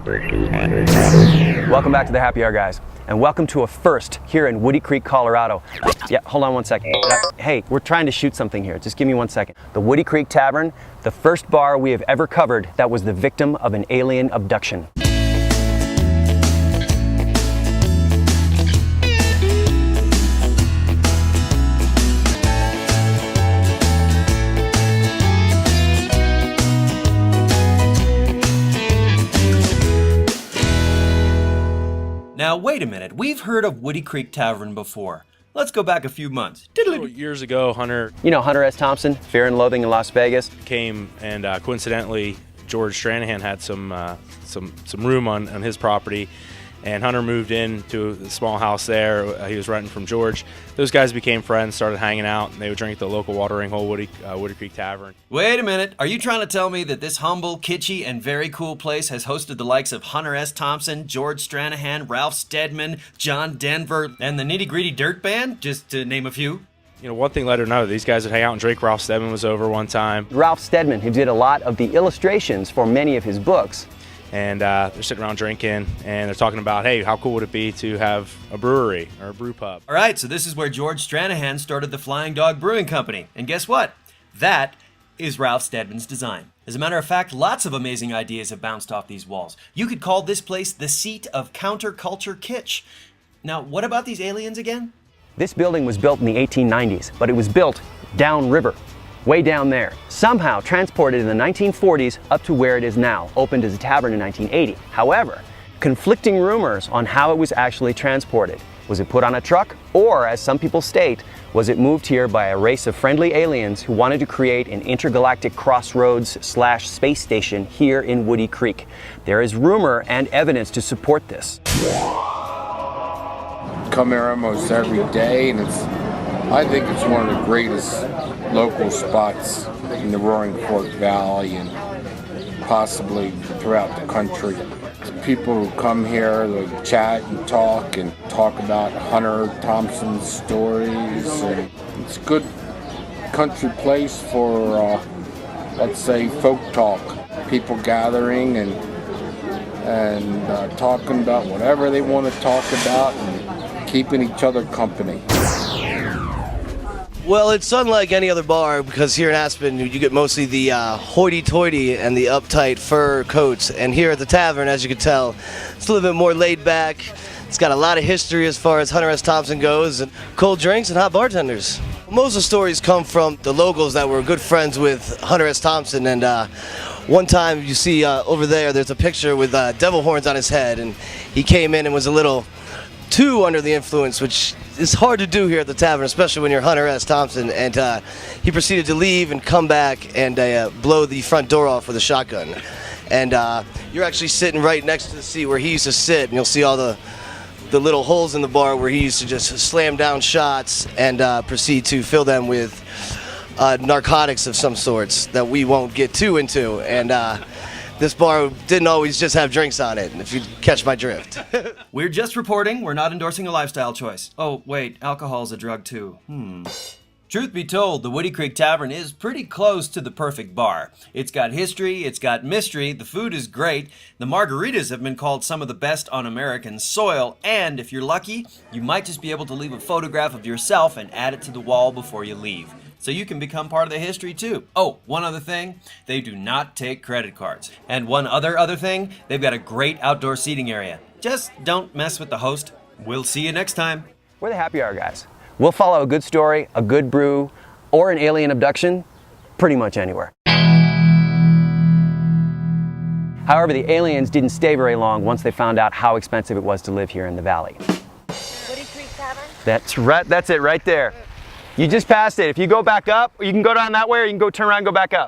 Welcome back to the Happy Hour, guys, and welcome to a first here in Woody Creek, Colorado. Yeah, hold on one second. Hey, we're trying to shoot something here. Just give me 1 second. The Woody Creek Tavern, the first bar we have ever covered that was the victim of an alien abduction. Now, wait a minute. We've heard of Woody Creek Tavern before. Let's go back a few months. Years ago, Hunter... You know Hunter S. Thompson, Fear and Loathing in Las Vegas? Came and coincidentally, George Stranahan had some room on his property, and Hunter moved into a small house there. He was renting from George. Those guys became friends, started hanging out, and they would drink at the local watering hole, Woody Creek Tavern. Wait a minute. Are you trying to tell me that this humble, kitschy, and very cool place has hosted the likes of Hunter S. Thompson, George Stranahan, Ralph Steadman, John Denver, and the Nitty Gritty Dirt Band, just to name a few? You know, one thing led to another. These guys would hang out and drink. Ralph Steadman was over one time. Ralph Steadman, who did a lot of the illustrations for many of his books. And they're sitting around drinking, and they're talking about, hey, how cool would it be to have a brewery or a brew pub? All right, so this is where George Stranahan started the Flying Dog Brewing Company. And guess what? That is Ralph Steadman's design. As a matter of fact, lots of amazing ideas have bounced off these walls. You could call this place the seat of counterculture kitsch. Now, what about these aliens again? This building was built in the 1890s, but it was built downriver. Way down there, somehow transported in the 1940s up to where it is now, opened as a tavern in 1980. However, conflicting rumors on how it was actually transported. Was it put on a truck, or, as some people state, was it moved here by a race of friendly aliens who wanted to create an intergalactic crossroads/space station here in Woody Creek? There is rumor and evidence to support this. Come here almost every day, and I think it's one of the greatest local spots in the Roaring Fork Valley and possibly throughout the country. People who come here, they chat and talk about Hunter Thompson's stories. And it's a good country place for, let's say, folk talk. People gathering and talking about whatever they want to talk about and keeping each other company. Well, it's unlike any other bar because here in Aspen you get mostly the hoity-toity and the uptight fur coats, and here at the tavern, as you can tell, it's a little bit more laid back. It's got a lot of history as far as Hunter S. Thompson goes, and cold drinks and hot bartenders. Most of the stories come from the locals that were good friends with Hunter S. Thompson, and one time you see over there's a picture with devil horns on his head, and he came in and was a little too under the influence, which is hard to do here at the tavern, especially when you're Hunter S. Thompson, and he proceeded to leave and come back and blow the front door off with a shotgun. And you're actually sitting right next to the seat where he used to sit, and you'll see all the little holes in the bar where he used to just slam down shots and proceed to fill them with narcotics of some sorts that we won't get too into. And this bar didn't always just have drinks on it, if you catch my drift. We're just reporting. We're not endorsing a lifestyle choice. Oh, wait, alcohol's a drug too. Truth be told, the Woody Creek Tavern is pretty close to the perfect bar. It's got history, it's got mystery, the food is great, the margaritas have been called some of the best on American soil, and if you're lucky, you might just be able to leave a photograph of yourself and add it to the wall before you leave. So you can become part of the history too. Oh, one other thing, they do not take credit cards. And one other thing, they've got a great outdoor seating area. Just don't mess with the host. We'll see you next time. We're the Happy Hour guys. We'll follow a good story, a good brew, or an alien abduction pretty much anywhere. However, the aliens didn't stay very long once they found out how expensive it was to live here in the valley. Woody Creek Tavern? That's right, that's it right there. You just passed it. If you go back up, you can go down that way, or you can go turn around and go back up.